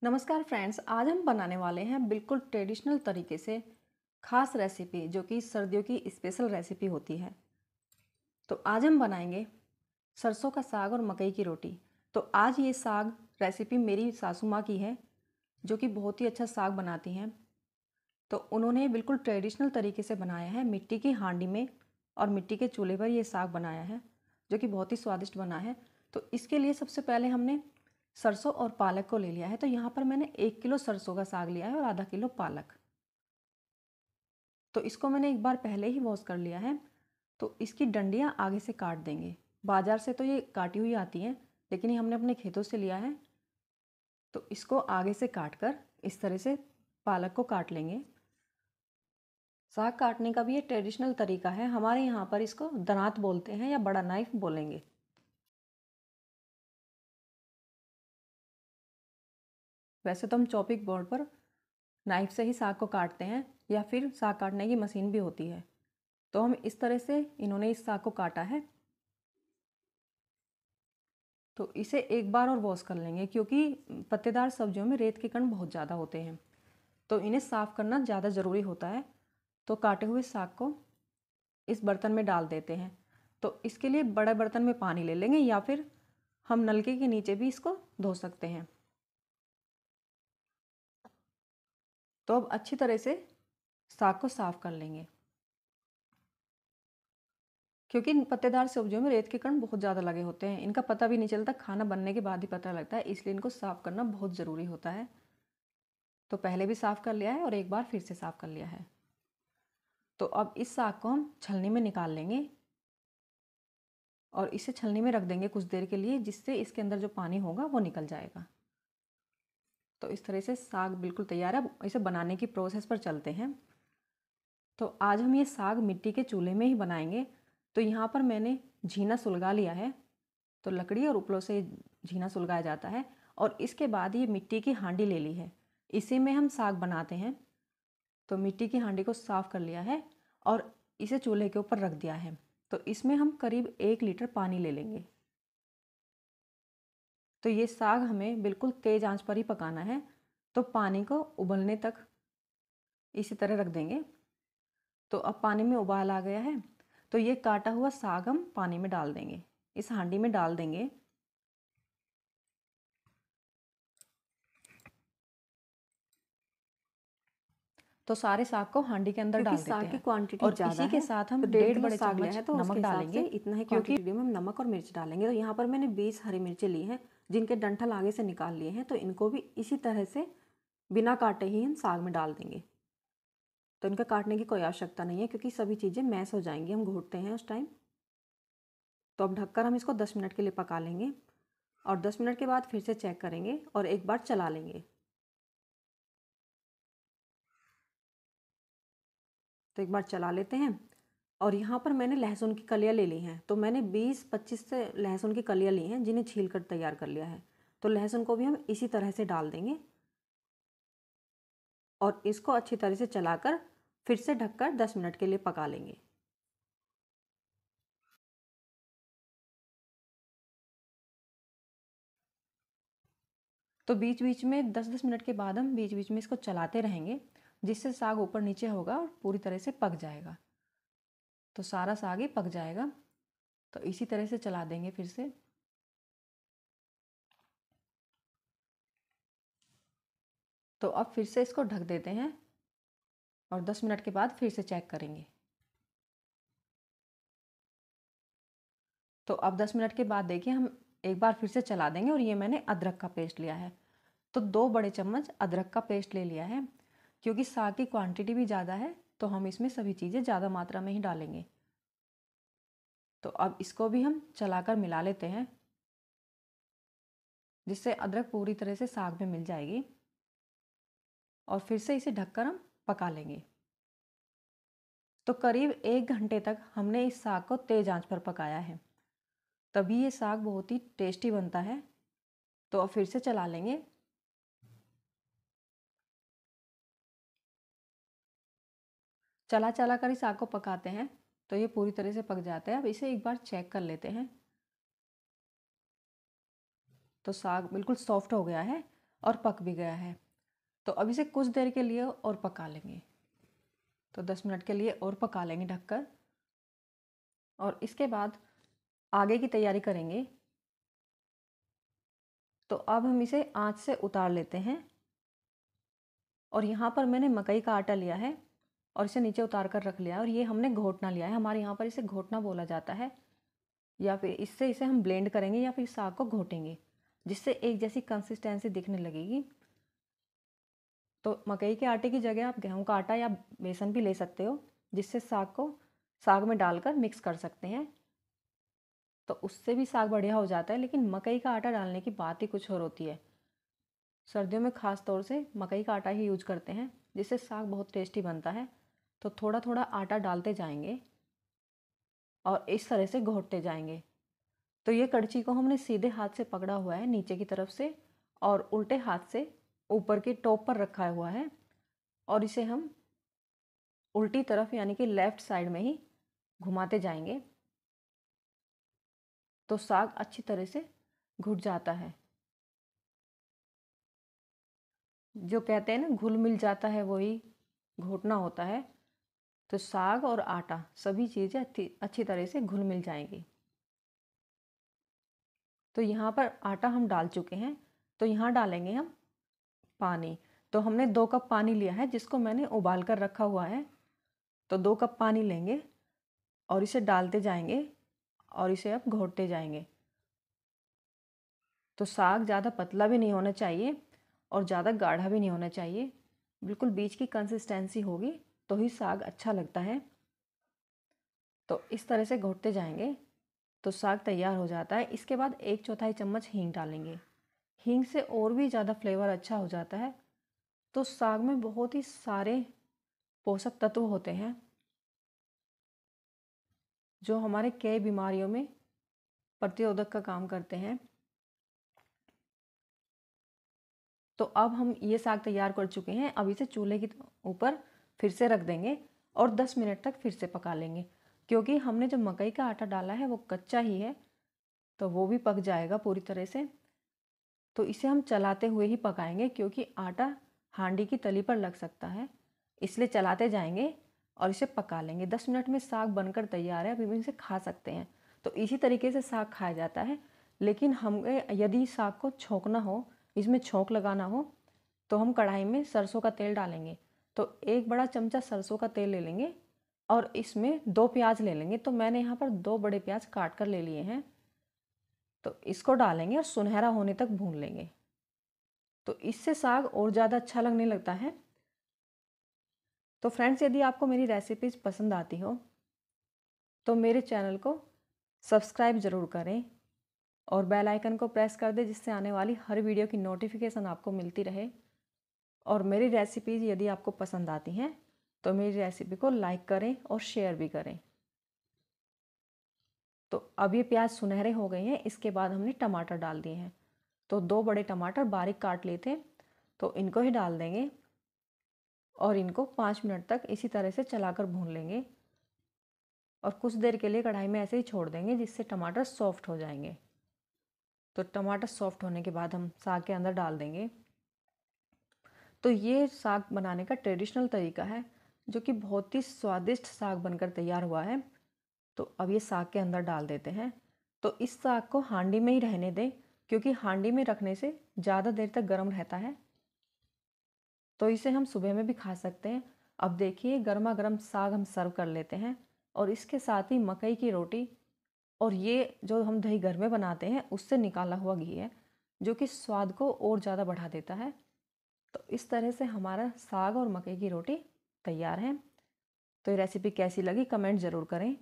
नमस्कार फ्रेंड्स, आज हम बनाने वाले हैं बिल्कुल ट्रेडिशनल तरीके से खास रेसिपी जो कि सर्दियों की स्पेशल रेसिपी होती है। तो आज हम बनाएंगे सरसों का साग और मकई की रोटी। तो आज ये साग रेसिपी मेरी सासू माँ की है जो कि बहुत ही अच्छा साग बनाती हैं। तो उन्होंने बिल्कुल ट्रेडिशनल तरीके से बनाया है, मिट्टी की हांडी में और मिट्टी के चूल्हे पर ये साग बनाया है जो कि बहुत ही स्वादिष्ट बना है। तो इसके लिए सबसे पहले हमने सरसों और पालक को ले लिया है। तो यहाँ पर मैंने 1 किलो सरसों का साग लिया है और आधा किलो पालक। तो इसको मैंने एक बार पहले ही वॉश कर लिया है। तो इसकी डंडियाँ आगे से काट देंगे। बाजार से तो ये काटी हुई आती हैं, लेकिन ये हमने अपने खेतों से लिया है। तो इसको आगे से काट कर इस तरह से पालक को काट लेंगे। साग काटने का भी ये ट्रेडिशनल तरीका है। हमारे यहाँ पर इसको दनात बोलते हैं या बड़ा नाइफ बोलेंगे। वैसे तो हम चॉपिंग बोर्ड पर नाइफ से ही साग को काटते हैं या फिर साग काटने की मशीन भी होती है। तो हम इस तरह से इन्होंने इस साग को काटा है। तो इसे एक बार और वॉश कर लेंगे क्योंकि पत्तेदार सब्जियों में रेत के कण बहुत ज़्यादा होते हैं, तो इन्हें साफ़ करना ज़्यादा ज़रूरी होता है। तो काटे हुए साग को इस बर्तन में डाल देते हैं। तो इसके लिए बड़े बर्तन में पानी ले लेंगे या फिर हम नलके के नीचे भी इसको धो सकते हैं। तो अब अच्छी तरह से साग को साफ़ कर लेंगे क्योंकि इन पत्तेदार सब्जियों में रेत के कण बहुत ज़्यादा लगे होते हैं। इनका पता भी नहीं चलता, खाना बनने के बाद ही पता लगता है, इसलिए इनको साफ़ करना बहुत ज़रूरी होता है। तो पहले भी साफ़ कर लिया है और एक बार फिर से साफ़ कर लिया है। तो अब इस साग को हम छलनी में निकाल लेंगे और इसे छलनी में रख देंगे कुछ देर के लिए, जिससे इसके अंदर जो पानी होगा वो निकल जाएगा। तो इस तरह से साग बिल्कुल तैयार है। इसे बनाने की प्रोसेस पर चलते हैं। तो आज हम ये साग मिट्टी के चूल्हे में ही बनाएंगे। तो यहाँ पर मैंने झीना सुलगा लिया है। तो लकड़ी और उपलों से झीना सुलगाया जाता है। और इसके बाद ये मिट्टी की हांडी ले ली है, इसी में हम साग बनाते हैं। तो मिट्टी की हांडी को साफ़ कर लिया है और इसे चूल्हे के ऊपर रख दिया है। तो इसमें हम करीब 1 लीटर पानी ले लेंगे। तो ये साग हमें बिल्कुल तेज़ आंच पर ही पकाना है। तो पानी को उबलने तक इसी तरह रख देंगे। तो अब पानी में उबाल आ गया है। तो ये काटा हुआ साग हम पानी में डाल देंगे, इस हांडी में डाल देंगे। तो सारे साग को हांडी के अंदर क्योंकि डाल देते साग की हैं क्वांटिटी और ज़्यादा इसी के है साथ तो हम 1.5 डेढ़ किलो बड़े साग लिया चम्मच है तो नमक उसके हिसाब से डालेंगे। इतना ही क्योंकि क्वांटिटी में हम नमक और मिर्च डालेंगे। तो यहाँ पर मैंने 20 हरी मिर्चें ली हैं जिनके डंठल आगे से निकाल लिए हैं। तो इनको भी इसी तरह से बिना काटे ही हम साग में डाल देंगे। तो इनका काटने की कोई आवश्यकता नहीं है क्योंकि सभी चीज़ें मैश हो जाएंगी, हम घोटते हैं उस टाइम। तो अब ढककर हम इसको 10 मिनट के लिए पका लेंगे और 10 मिनट के बाद फिर से चेक करेंगे और एक बार चला लेंगे। तो एक बार चला लेते हैं। और यहाँ पर मैंने लहसुन की कलियाँ ले ली हैं। तो मैंने 20-25 से लहसुन की कलियाँ ली हैं जिन्हें छील कर तैयार कर लिया है। तो लहसुन को भी हम इसी तरह से डाल देंगे और इसको अच्छी तरह से चलाकर फिर से ढककर 10 मिनट के लिए पका लेंगे। तो बीच बीच में 10-10 मिनट के बाद हम बीच बीच में इसको चलाते रहेंगे, जिससे साग ऊपर नीचे होगा और पूरी तरह से पक जाएगा। तो सारा साग ही पक जाएगा। तो इसी तरह से चला देंगे फिर से। तो अब फिर से इसको ढक देते हैं और 10 मिनट के बाद फिर से चेक करेंगे। तो अब 10 मिनट के बाद देखिए हम एक बार फिर से चला देंगे और ये मैंने अदरक का पेस्ट लिया है। तो 2 बड़े चम्मच अदरक का पेस्ट ले लिया है। क्योंकि साग की क्वांटिटी भी ज़्यादा है तो हम इसमें सभी चीज़ें ज़्यादा मात्रा में ही डालेंगे। तो अब इसको भी हम चलाकर मिला लेते हैं, जिससे अदरक पूरी तरह से साग में मिल जाएगी। और फिर से इसे ढककर हम पका लेंगे। तो करीब 1 घंटे तक हमने इस साग को तेज़ आंच पर पकाया है, तभी ये साग बहुत ही टेस्टी बनता है। तो अब फिर से चला लेंगे। चला चला कर इस साग को पकाते हैं तो ये पूरी तरह से पक जाता है। अब इसे एक बार चेक कर लेते हैं। तो साग बिल्कुल सॉफ्ट हो गया है और पक भी गया है। तो अब इसे कुछ देर के लिए और पका लेंगे। तो 10 मिनट के लिए और पका लेंगे ढककर। और इसके बाद आगे की तैयारी करेंगे। तो अब हम इसे आंच से उतार लेते हैं। और यहाँ पर मैंने मकई का आटा लिया है और इसे नीचे उतार कर रख लिया है। और ये हमने घोटना लिया है, हमारे यहाँ पर इसे घोटना बोला जाता है। या फिर इससे इसे हम ब्लेंड करेंगे या फिर साग को घोटेंगे, जिससे एक जैसी कंसिस्टेंसी दिखने लगेगी। तो मकई के आटे की जगह आप गेहूं का आटा या बेसन भी ले सकते हो, जिससे साग में डालकर मिक्स कर सकते हैं। तो उससे भी साग बढ़िया हो जाता है। लेकिन मकई का आटा डालने की बात ही कुछ और होती है। सर्दियों में ख़ास तौर से मकई का आटा ही यूज करते हैं, जिससे साग बहुत टेस्टी बनता है। तो थोड़ा थोड़ा आटा डालते जाएंगे और इस तरह से घोटते जाएंगे। तो ये कड़छी को हमने सीधे हाथ से पकड़ा हुआ है नीचे की तरफ से, और उल्टे हाथ से ऊपर की टॉप पर रखा हुआ है। और इसे हम उल्टी तरफ यानी कि लेफ्ट साइड में ही घुमाते जाएंगे, तो साग अच्छी तरह से घुट जाता है। जो कहते हैं ना, घुल मिल जाता है, वही घोटना होता है। तो साग और आटा सभी चीज़ें अच्छी तरह से घुल मिल जाएंगी। तो यहाँ पर आटा हम डाल चुके हैं। तो यहाँ डालेंगे हम पानी। तो हमने 2 कप पानी लिया है, जिसको मैंने उबाल कर रखा हुआ है। तो 2 कप पानी लेंगे और इसे डालते जाएंगे और इसे अब घोटते जाएंगे। तो साग ज़्यादा पतला भी नहीं होना चाहिए और ज़्यादा गाढ़ा भी नहीं होना चाहिए, बिल्कुल बीच की कंसिस्टेंसी होगी तो ही साग अच्छा लगता है। तो इस तरह से घोटते जाएंगे तो साग तैयार हो जाता है। इसके बाद 1/4 चम्मच हींग डालेंगे। हींग से और भी ज़्यादा फ्लेवर अच्छा हो जाता है। तो साग में बहुत ही सारे पोषक तत्व होते हैं, जो हमारे कई बीमारियों में प्रतिरोधक का काम करते हैं। तो अब हम ये साग तैयार कर चुके हैं। अब इसे चूल्हे के ऊपर फिर से रख देंगे और 10 मिनट तक फिर से पका लेंगे। क्योंकि हमने जो मकई का आटा डाला है वो कच्चा ही है, तो वो भी पक जाएगा पूरी तरह से। तो इसे हम चलाते हुए ही पकाएंगे, क्योंकि आटा हांडी की तली पर लग सकता है, इसलिए चलाते जाएंगे और इसे पका लेंगे। 10 मिनट में साग बनकर तैयार है। अभी इसे खा सकते हैं। तो इसी तरीके से साग खाया जाता है। लेकिन हमें यदि साग को छोंकना हो, इसमें छोंक लगाना हो, तो हम कढ़ाई में सरसों का तेल डालेंगे। तो 1 बड़ा चमचा सरसों का तेल ले लेंगे और इसमें 2 प्याज ले लेंगे। तो मैंने यहाँ पर 2 बड़े प्याज काट कर ले लिए हैं। तो इसको डालेंगे और सुनहरा होने तक भून लेंगे। तो इससे साग और ज़्यादा अच्छा लगने लगता है। तो फ्रेंड्स, यदि आपको मेरी रेसिपीज़ पसंद आती हो तो मेरे चैनल को सब्सक्राइब ज़रूर करें और बेल आइकन को प्रेस कर दें, जिससे आने वाली हर वीडियो की नोटिफिकेशन आपको मिलती रहे। और मेरी रेसिपीज़ यदि आपको पसंद आती हैं तो मेरी रेसिपी को लाइक करें और शेयर भी करें। तो अब ये प्याज सुनहरे हो गए हैं। इसके बाद हमने टमाटर डाल दिए हैं। तो 2 बड़े टमाटर बारीक काट लिए थे, तो इनको ही डाल देंगे और इनको 5 मिनट तक इसी तरह से चलाकर भून लेंगे। और कुछ देर के लिए कढ़ाई में ऐसे ही छोड़ देंगे, जिससे टमाटर सॉफ्ट हो जाएंगे। तो टमाटर सॉफ्ट होने के बाद हम साग के अंदर डाल देंगे। तो ये साग बनाने का ट्रेडिशनल तरीका है, जो कि बहुत ही स्वादिष्ट साग बनकर तैयार हुआ है। तो अब ये साग के अंदर डाल देते हैं। तो इस साग को हांडी में ही रहने दें, क्योंकि हांडी में रखने से ज़्यादा देर तक गर्म रहता है। तो इसे हम सुबह में भी खा सकते हैं। अब देखिए, गर्मा गर्म साग हम सर्व कर लेते हैं और इसके साथ ही मकई की रोटी, और ये जो हम दही घर में बनाते हैं उससे निकाला हुआ घी है, जो कि स्वाद को और ज़्यादा बढ़ा देता है। तो इस तरह से हमारा साग और मकई की रोटी तैयार है। तो ये रेसिपी कैसी लगी कमेंट ज़रूर करें।